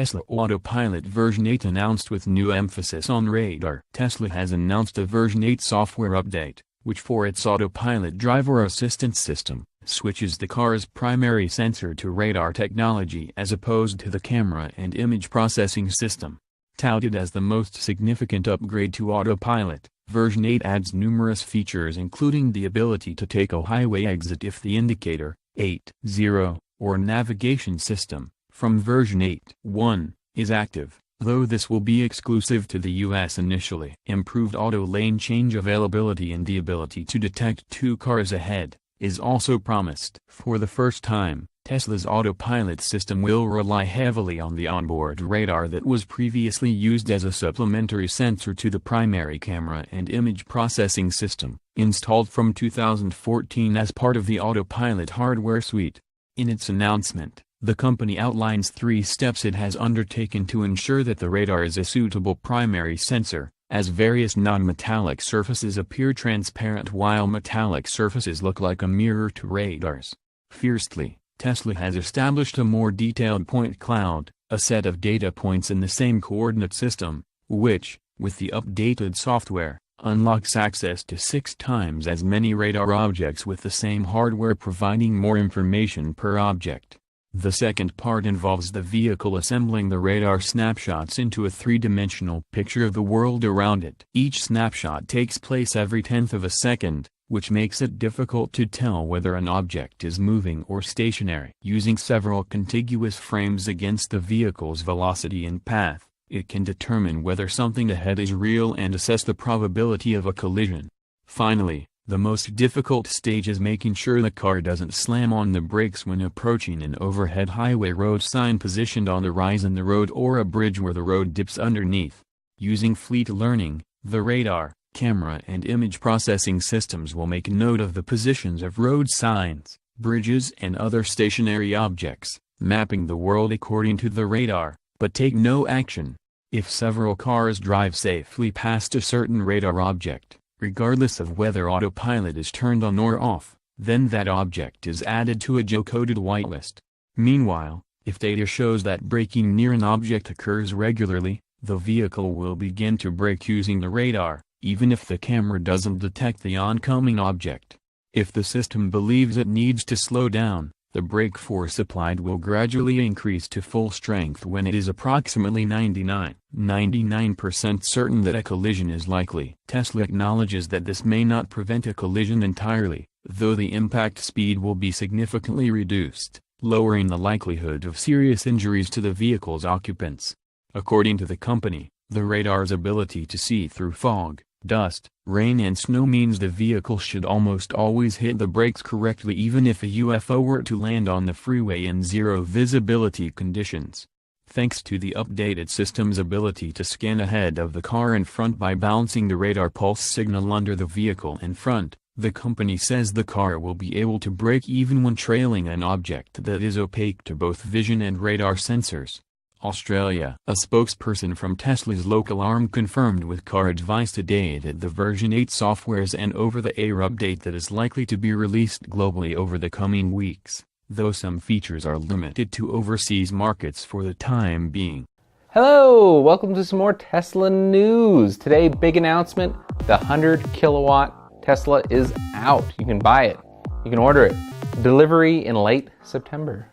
Tesla Autopilot version 8 announced with new emphasis on radar. Tesla has announced a version 8 software update, which for its Autopilot driver assistance system, switches the car's primary sensor to radar technology as opposed to the camera and image processing system. Touted as the most significant upgrade to Autopilot, version 8 adds numerous features including the ability to take a highway exit if the indicator, 8.0, or navigation system, from version 8.1, is active, though this will be exclusive to the US initially. Improved auto lane change availability and the ability to detect two cars ahead is also promised. For the first time, Tesla's Autopilot system will rely heavily on the onboard radar that was previously used as a supplementary sensor to the primary camera and image processing system, installed from 2014 as part of the Autopilot hardware suite. In its announcement, the company outlines 3 steps it has undertaken to ensure that the radar is a suitable primary sensor, as various non-metallic surfaces appear transparent while metallic surfaces look like a mirror to radars. Firstly, Tesla has established a more detailed point cloud, a set of data points in the same coordinate system, which, with the updated software, unlocks access to 6 times as many radar objects with the same hardware, providing more information per object. The second part involves the vehicle assembling the radar snapshots into a 3-dimensional picture of the world around it. Each snapshot takes place every 1/10 of a second, which makes it difficult to tell whether an object is moving or stationary. Using several contiguous frames against the vehicle's velocity and path, it can determine whether something ahead is real and assess the probability of a collision. Finally, the most difficult stage is making sure the car doesn't slam on the brakes when approaching an overhead highway road sign positioned on the rise in the road or a bridge where the road dips underneath. Using fleet learning, the radar, camera and image processing systems will make note of the positions of road signs, bridges and other stationary objects, mapping the world according to the radar, but take no action. If several cars drive safely past a certain radar object, regardless of whether Autopilot is turned on or off, then that object is added to a geocoded whitelist. Meanwhile, if data shows that braking near an object occurs regularly, the vehicle will begin to brake using the radar, even if the camera doesn't detect the oncoming object. If the system believes it needs to slow down, the brake force applied will gradually increase to full strength when it is approximately 99% certain that a collision is likely. Tesla acknowledges that this may not prevent a collision entirely, though the impact speed will be significantly reduced, lowering the likelihood of serious injuries to the vehicle's occupants. According to the company, the radar's ability to see through fog, dust, rain and snow means the vehicle should almost always hit the brakes correctly even if a UFO were to land on the freeway in zero visibility conditions. Thanks to the updated system's ability to scan ahead of the car in front by bouncing the radar pulse signal under the vehicle in front, the company says the car will be able to brake even when trailing an object that is opaque to both vision and radar sensors. Australia. A spokesperson from Tesla's local arm confirmed with Car Advice today that the version 8 software is an over-the-air update that is likely to be released globally over the coming weeks, though some features are limited to overseas markets for the time being. Hello, welcome to some more Tesla news. Today, big announcement, the 100 kilowatt Tesla is out. You can buy it, you can order it. Delivery in late September.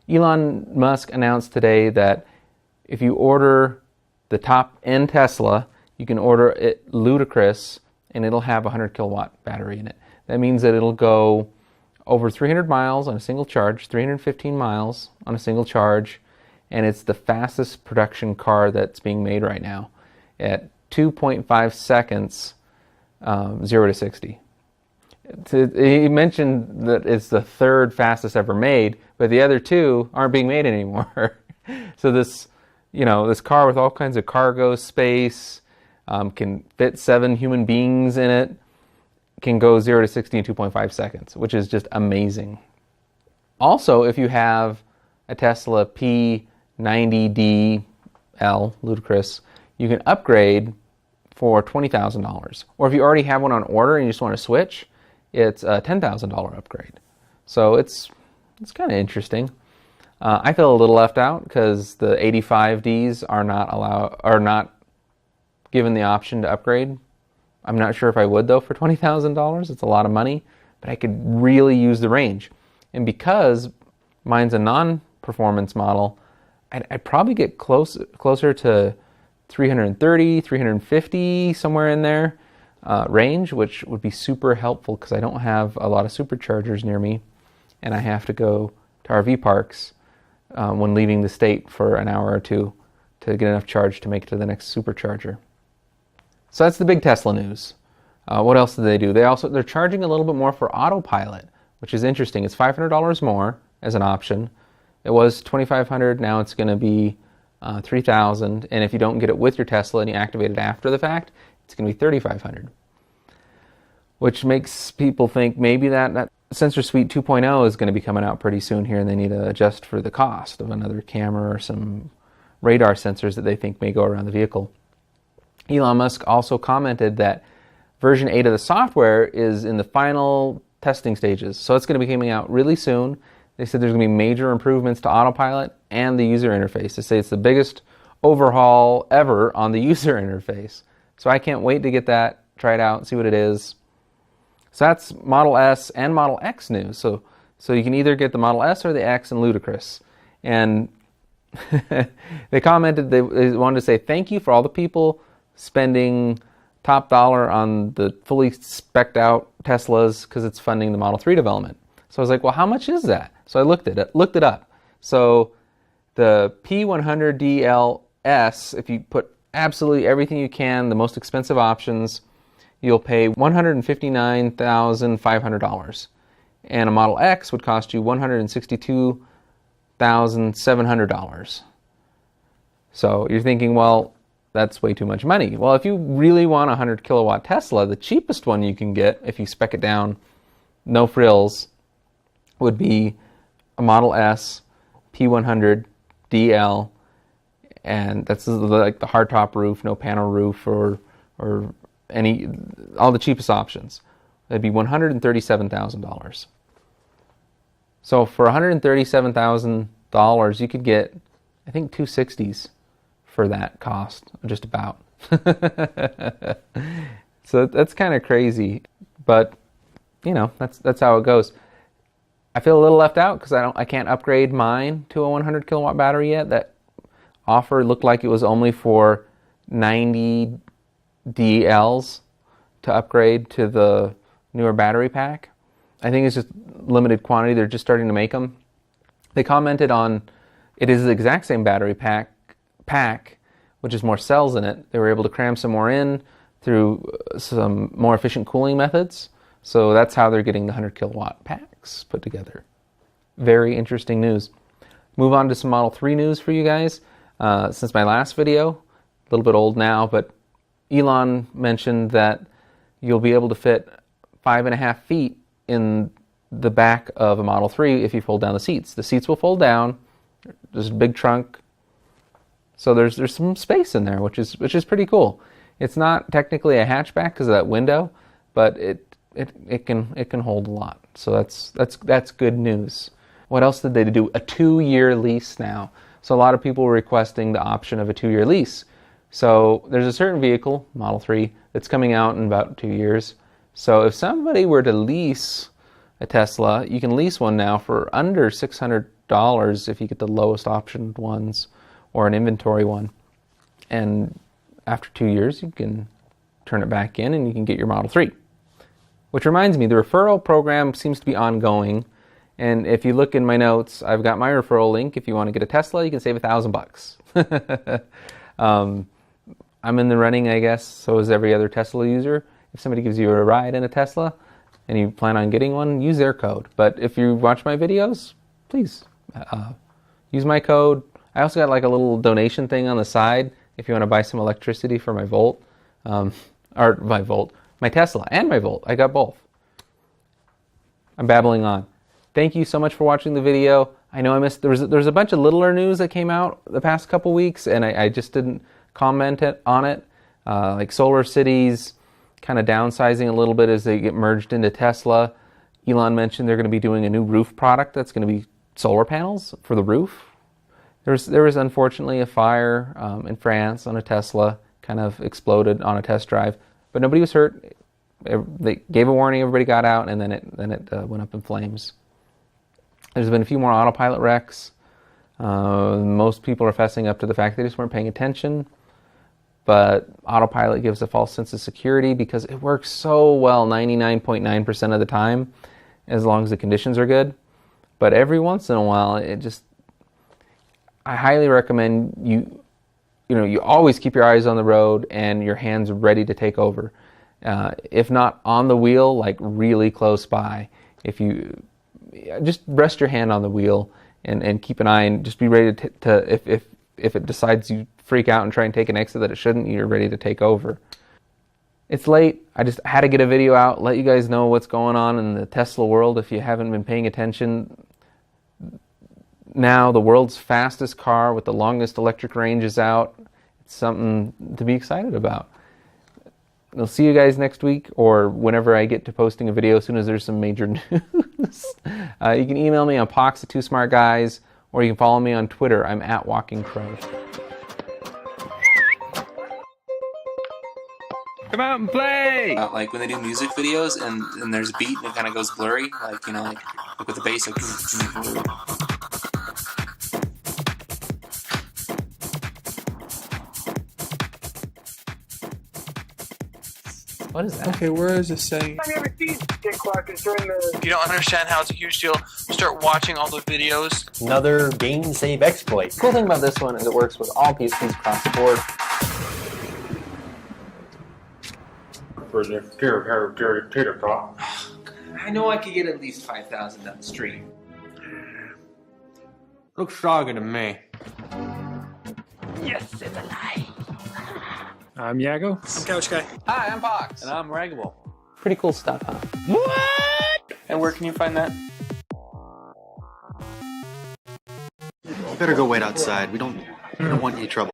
Elon Musk announced today that if you order the top-end Tesla, you can order it Ludicrous, and it'll have a 100 kilowatt battery in it. That means that it'll go over 300 miles on a single charge, 315 miles on a single charge, and it's the fastest production car that's being made right now at 2.5 seconds, 0 to 60. He mentioned that it's the 3rd fastest ever made, but the other 2 aren't being made anymore. So this car with all kinds of cargo space, can fit 7 human beings in it, can go 0 to 60 in 2.5 seconds, which is just amazing. Also, if you have a Tesla P90DL Ludicrous, you can upgrade for $20,000. Or if you already have one on order and you just want to switch, it's a $10,000 upgrade. So it's kind of interesting. I feel a little left out because the 85Ds are not given the option to upgrade. I'm not sure if I would though for $20,000. It's a lot of money, but I could really use the range. And because mine's a non-performance model, I'd probably get closer to 330, 350, somewhere in there range, which would be super helpful because I don't have a lot of superchargers near me, and I have to go to RV parks when leaving the state for an hour or two to get enough charge to make it to the next supercharger. So that's the big Tesla news. What else did they do? They're charging a little bit more for Autopilot, which is interesting. It's $500 more as an option. It was $2,500. Now it's going to be $3,000. And if you don't get it with your Tesla and you activate it after the fact, it's going to be $3,500. Which makes people think maybe that Sensor Suite 2.0 is going to be coming out pretty soon here, and they need to adjust for the cost of another camera or some radar sensors that they think may go around the vehicle. Elon Musk also commented that version 8 of the software is in the final testing stages, so it's going to be coming out really soon. They said there's going to be major improvements to Autopilot and the user interface. They say it's the biggest overhaul ever on the user interface. So I can't wait to get that, try it out, see what it is. So that's Model S and Model X news. So you can either get the Model S or the X and ludicrous. And they commented they wanted to say thank you for all the people spending top dollar on the fully spec'd out Teslas because it's funding the Model 3 development. So I was like, well, how much is that? So I looked it up. So the P100DLS, if you put absolutely everything you can, the most expensive options, you'll pay $159,500. And a Model X would cost you $162,700. So you're thinking, well, that's way too much money. Well, if you really want a 100 kilowatt Tesla, the cheapest one you can get, if you spec it down, no frills, would be a Model S P100 DL, and that's like the hardtop roof, no panel roof, or all the cheapest options. That'd be $137,000. So for $137,000, you could get, I think, 260s for that cost, just about. So that's kind of crazy, but you know, that's how it goes. I feel a little left out because I can't upgrade mine to a 100 kilowatt battery yet. That offer looked like it was only for 90 DLs to upgrade to the newer battery pack. I think it's just limited quantity. They're just starting to make them. They commented on it is the exact same battery pack, which is more cells in it. They were able to cram some more in through some more efficient cooling methods. So that's how they're getting the 100 kilowatt packs put together. Very interesting news. Move on to some Model 3 news for you guys. Since my last video, a little bit old now, but Elon mentioned that you'll be able to fit 5.5 feet in the back of a Model 3 if you fold down the seats. The seats will fold down. There's a big trunk. So there's some space in there, which is pretty cool. It's not technically a hatchback because of that window, but it can hold a lot. So that's good news. What else did they do? A 2-year lease now. So a lot of people were requesting the option of a 2-year lease. So there's a certain vehicle, Model 3, that's coming out in about 2 years. So if somebody were to lease a Tesla, you can lease one now for under $600 if you get the lowest optioned ones or an inventory one. And after 2 years, you can turn it back in and you can get your Model 3. Which reminds me, the referral program seems to be ongoing. And if you look in my notes, I've got my referral link. If you want to get a Tesla, you can save $1,000. I'm in the running, I guess. So is every other Tesla user. If somebody gives you a ride in a Tesla and you plan on getting one, use their code. But if you watch my videos, please use my code. I also got like a little donation thing on the side if you want to buy some electricity for my Volt, my Tesla and my Volt. I got both. I'm babbling on. Thank you so much for watching the video. I know I missed, there was a bunch of littler news that came out the past couple weeks, and I just didn't comment on it. Like Solar Cities kind of downsizing a little bit as they get merged into Tesla. Elon mentioned they're going to be doing a new roof product that's going to be solar panels for the roof. There was unfortunately a fire in France on a Tesla, kind of exploded on a test drive, but nobody was hurt. They gave a warning, everybody got out, and then it went up in flames. There's been a few more Autopilot wrecks. Most people are fessing up to the fact they just weren't paying attention, but Autopilot gives a false sense of security because it works so well 99.9% of the time, as long as the conditions are good. But every once in a while, I highly recommend you always keep your eyes on the road and your hands ready to take over. If not on the wheel, like really close by. If you just rest your hand on the wheel and keep an eye and just be ready to if it decides you freak out and try and take an exit that it shouldn't, you're ready to take over. It's late. I just had to get a video out, let you guys know what's going on in the Tesla world if you haven't been paying attention. Now the world's fastest car with the longest electric range is out. It's something to be excited about. I'll see you guys next week or whenever I get to posting a video as soon as there's some major news. You can email me on pox@twosmartguys, or you can follow me on Twitter. I'm @WalkingCrow. Come out and play! Like when they do music videos and there's a beat and it kind of goes blurry, like with the bass, like. What is that? Okay, where is this saying? I've never seen Dick Clark during the... If you don't understand how it's a huge deal, start watching all the videos. Another game save exploit. The cool thing about this one is it works with all PCs across the board. For the tater tot. I know I could get at least 5,000 down the street. Looks soggy to me. Yes, it's a lie. I'm Yago. I'm Couch Guy. Hi, I'm Pox. And I'm Raggable. Pretty cool stuff, huh? What? And where can you find that? You better go wait outside. We don't want any trouble.